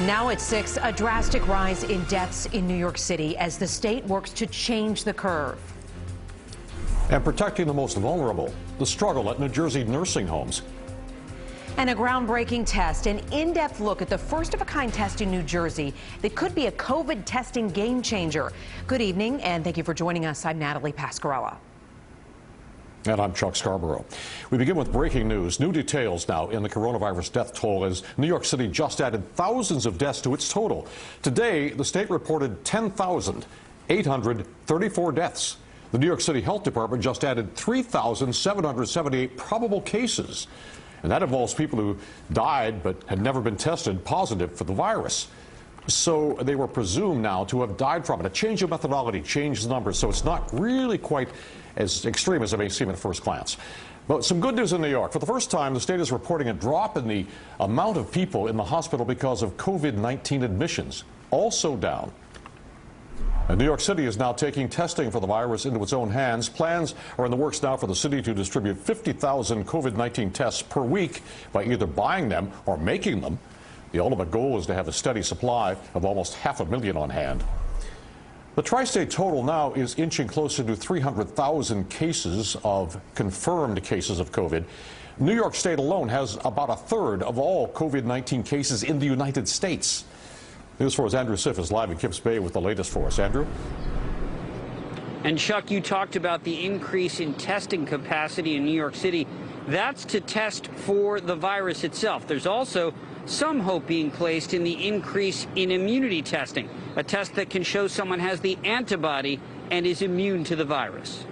Now at 6, a drastic rise in deaths in New York City as the state works to change the curve. And protecting the most vulnerable, the struggle at New Jersey nursing homes. And a groundbreaking test, an in-depth look at the first-of-a-kind test in New Jersey that could be a COVID testing game changer. Good evening, and thank you for joining us. I'm Natalie Pascarella. And I'm Chuck Scarborough. We begin with breaking news. New details now in the coronavirus death toll as New York City just added thousands of deaths to its total. Today, the state reported 10,834 deaths. The New York City Health Department just added 3,778 probable cases. And that involves people who died but had never been tested positive for the virus. So they were presumed now to have died from it. A change of methodology changed the numbers, so it's not really quite as extreme as it may seem at first glance. But some good news in New York. For the first time, the state is reporting a drop in the amount of people in the hospital because of COVID-19 admissions, also down. And New York City is now taking testing for the virus into its own hands. Plans are in the works now for the city to distribute 50,000 COVID-19 tests per week by either buying them or making them. The ultimate goal is to have a steady supply of almost 500,000 on hand. The tri-state total now is inching closer to 300,000 cases of confirmed cases of COVID. New York State alone has about a third of all COVID-19 cases in the United States. News 4's Andrew Siff is live in Kips Bay with the latest for us. Andrew? And Chuck, you talked about the increase in testing capacity in New York City. That's to test for the virus itself. There's also some hope being placed in the increase in immunity testing, a test that can show someone has the antibody and is immune to the virus.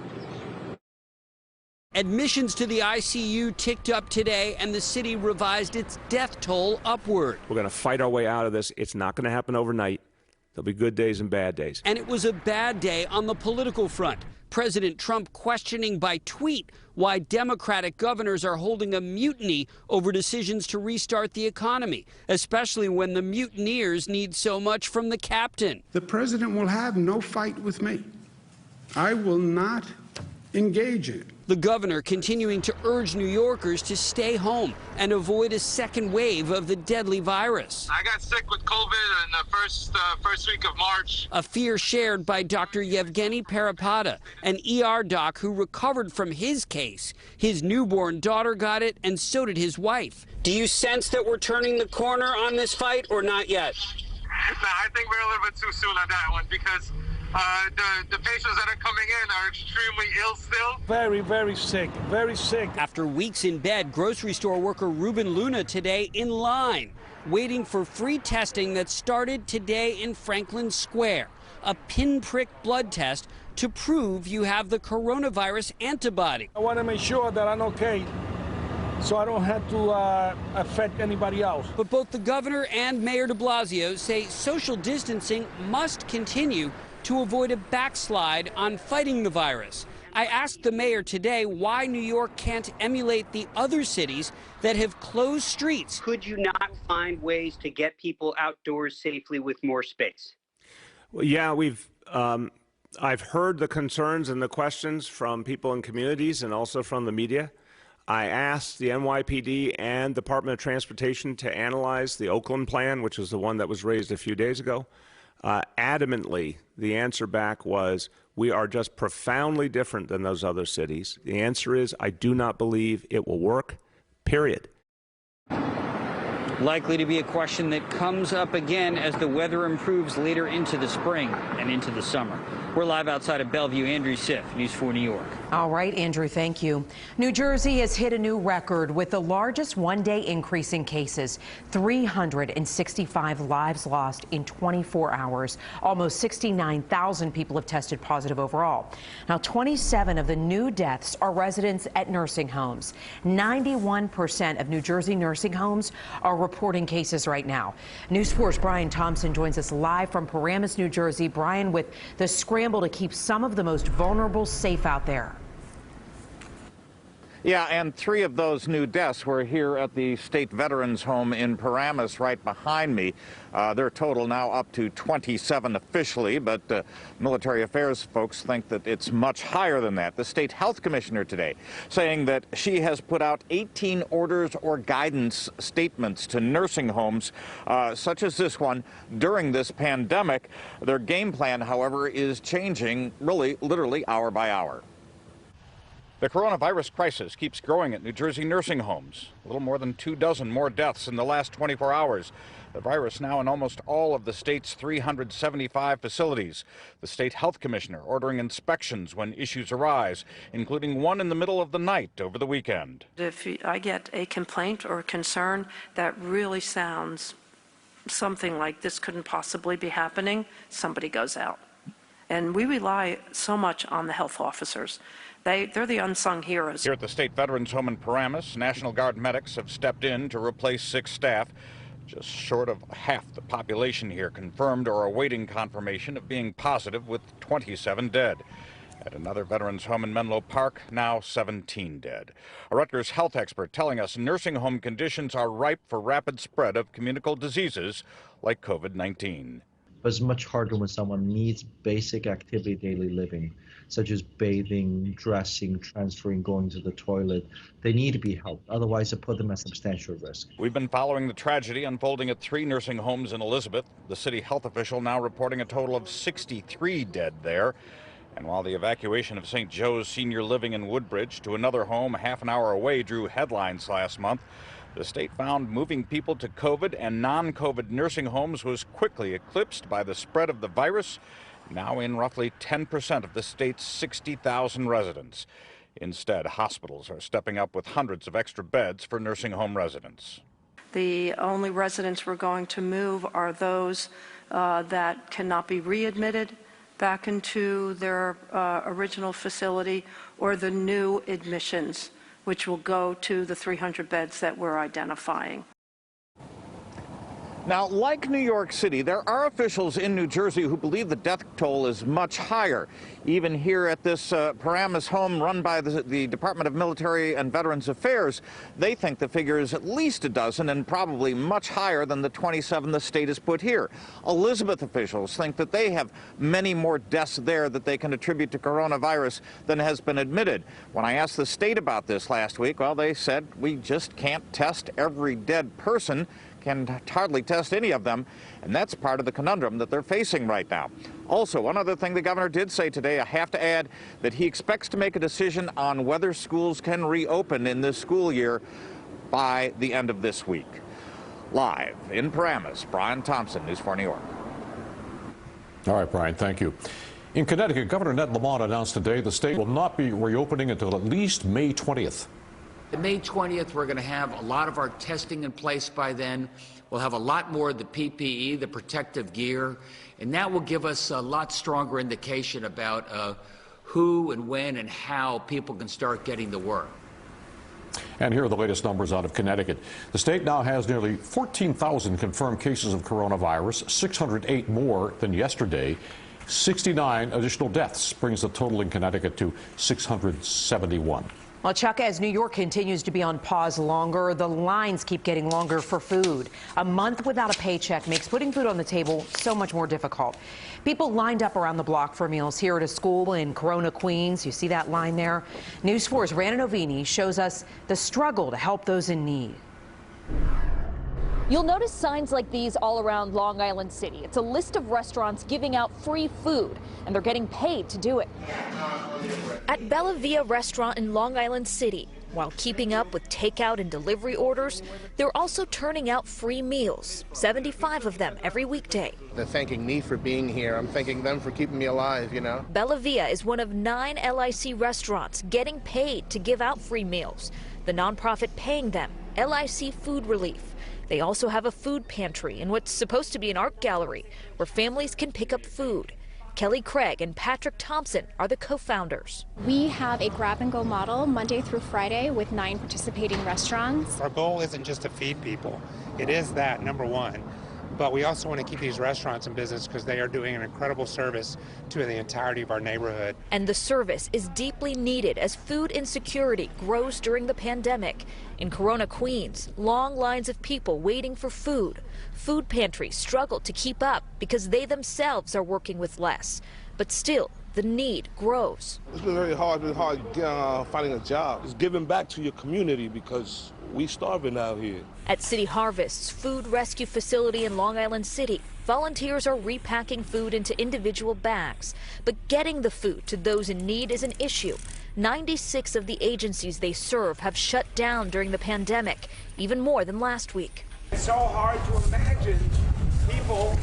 Admissions to the ICU ticked up today, and the city revised its death toll upward. We're going to fight our way out of this. It's not going to happen overnight. There'll be good days and bad days. And it was a bad day on the political front. President Trump questioning by tweet why Democratic governors are holding a mutiny over decisions to restart the economy, especially when the mutineers need so much from the captain. The president will have no fight with me. I will not engage in it. The governor continuing to urge New Yorkers to stay home and avoid a second wave of the deadly virus. I got sick with COVID in the first week of March. A fear shared by Dr. Yevgeny Perepata, an ER doc who recovered from his case. His newborn daughter got it, and so did his wife. Do you sense that we're turning the corner on this fight, or not yet? No, I think we're a little bit too soon on that one because the patients that are coming in are extremely ill still. Very, very sick, very sick. After weeks in bed, grocery store worker Ruben Luna today in line, waiting for free testing that started today in Franklin Square. A pinprick blood test to prove you have the coronavirus antibody. I want to make sure that I'm okay, so I don't have to affect anybody else. But both the governor and Mayor de Blasio say social distancing must continue to avoid a backslide on fighting the virus. I asked the mayor today why New York can't emulate the other cities that have closed streets. Could you not find ways to get people outdoors safely with more space? Well, yeah, I've heard the concerns and the questions from people in communities and also from the media. I asked the NYPD and Department of Transportation to analyze the Oakland plan, which is the one that was raised a few days ago. Adamantly, the answer back was, we are just profoundly different than those other cities. The answer is, I do not believe it will work, period. Likely to be a question that comes up again as the weather improves later into the spring and into the summer. We're live outside of Bellevue. Andrew Siff, News 4 New York. All right, Andrew, thank you. New Jersey has hit a new record with the largest one-day increase in cases. 365 lives lost in 24 hours. Almost 69,000 people have tested positive overall. Now, 27 of the new deaths are residents at nursing homes. 91% of New Jersey nursing homes are reporting cases right now. News 4's Brian Thompson joins us live from Paramus, New Jersey. Brian, with the scramble to keep some of the most vulnerable safe out there. Yeah, and 3 of those new deaths were here at the State Veterans Home in Paramus right behind me. Their total now up to 27 officially, but military affairs folks think that it's much higher than that. The state health commissioner today saying that she has put out 18 orders or guidance statements to nursing homes, such as this one, during this pandemic. Their game plan, however, is changing really literally hour by hour. The coronavirus crisis keeps growing at New Jersey nursing homes. A little more than 24 more deaths in the last 24 hours. The virus now in almost all of the state's 375 facilities. The state health commissioner ordering inspections when issues arise, including one in the middle of the night over the weekend. If I get a complaint or a concern that really sounds something like this couldn't possibly be happening, somebody goes out. And we rely so much on the health officers. They're the unsung heroes. Here at the State Veterans Home in Paramus, National Guard medics have stepped in to replace 6 staff. Just short of half the population here confirmed or awaiting confirmation of being positive, with 27 dead. At another veterans home in Menlo Park, now 17 dead. A Rutgers health expert telling us nursing home conditions are ripe for rapid spread of communicable diseases like COVID-19. But it's much harder when someone needs basic activity, daily living, such as bathing, dressing, transferring, going to the toilet. They need to be helped. Otherwise, it puts them at substantial risk. We've been following the tragedy unfolding at 3 nursing homes in Elizabeth. The city health official now reporting a total of 63 dead there. And while the evacuation of St. Joe's Senior Living in Woodbridge to another home half an hour away drew headlines last month, the state found moving people to COVID and non-COVID nursing homes was quickly eclipsed by the spread of the virus, now in roughly 10% of the state's 60,000 residents. Instead, hospitals are stepping up with hundreds of extra beds for nursing home residents. The only residents we're going to move are those that cannot be readmitted back into their original facility, or the new admissions, which will go to the 300 beds that we're identifying. Now, like New York City, there are officials in New Jersey who believe the death toll is much higher. Even here at this Paramus home run by the Department of Military and Veterans Affairs, they think the figure is at least a dozen and probably much higher than the 27 the state has put here. Elizabeth officials think that they have many more deaths there that they can attribute to coronavirus than has been admitted. When I asked the state about this last week, well, they said we just can't test every dead person, can hardly test any of them, and that's part of the conundrum that they're facing right now. Also, one other thing the governor did say today, I have to add, that he expects to make a decision on whether schools can reopen in this school year by the end of this week. Live in Paramus, Brian Thompson, News 4 New York. All right, Brian, thank you. In Connecticut, Governor Ned Lamont announced today the state will not be reopening until at least May 20th. May 20th, we're going to have a lot of our testing in place by then. We'll have a lot more of the PPE, the protective gear, and that will give us a lot stronger indication about who and when and how people can start getting to work. And here are the latest numbers out of Connecticut. The state now has nearly 14,000 confirmed cases of coronavirus, 608 more than yesterday. 69 additional deaths brings the total in Connecticut to 671. Well, Chuck, as New York continues to be on pause longer, the lines keep getting longer for food. A month without a paycheck makes putting food on the table so much more difficult. People lined up around the block for meals here at a school in Corona, Queens. You see that line there? News 4's Rana Novini shows us the struggle to help those in need. You'll notice signs like these all around Long Island City. It's a list of restaurants giving out free food, and they're getting paid to do it. At Bella Via restaurant in Long Island City, while keeping up with takeout and delivery orders, they're also turning out free meals, 75 of them every weekday. They're thanking me for being here. I'm thanking them for keeping me alive, you know. Bella Via is one of 9 LIC restaurants getting paid to give out free meals. The nonprofit paying them, LIC Food Relief. They also have a food pantry and what's supposed to be an art gallery where families can pick up food. Kelly Craig and Patrick Thompson are the co-founders. We have a grab-and-go model Monday through Friday with 9 participating restaurants. Our goal isn't just to feed people. It is that, number one. but we also want to keep these restaurants in business because they are doing an incredible service to the entirety of our neighborhood. And the service is deeply needed as food insecurity grows during the pandemic. In Corona, Queens, long lines of people waiting for food. Food pantries struggle to keep up because they themselves are working with less. But still, the need grows. It's been very hard. It's been hard finding a job. It's giving back to your community because we starving out here. At City Harvest's food rescue facility in Long Island City, volunteers are repacking food into individual bags. But getting the food to those in need is an issue. 96 of the agencies they serve have shut down during the pandemic, even more than last week. It's so hard to imagine people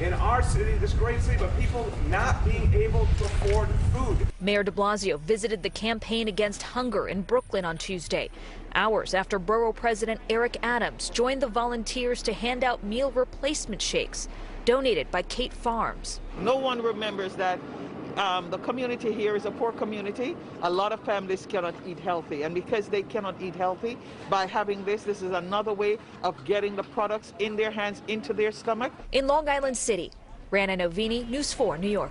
in our city, this great city, but people not being able to afford food. Mayor de Blasio visited the Campaign Against Hunger in Brooklyn on Tuesday, hours after Borough President Eric Adams joined the volunteers to hand out meal replacement shakes donated by Kate Farms. No one remembers that the community here is a poor community. A lot of families cannot eat healthy, and because they cannot eat healthy, by having this is another way of getting the products in their hands, into their stomach. In Long Island City, Rana Novini, News 4, New York.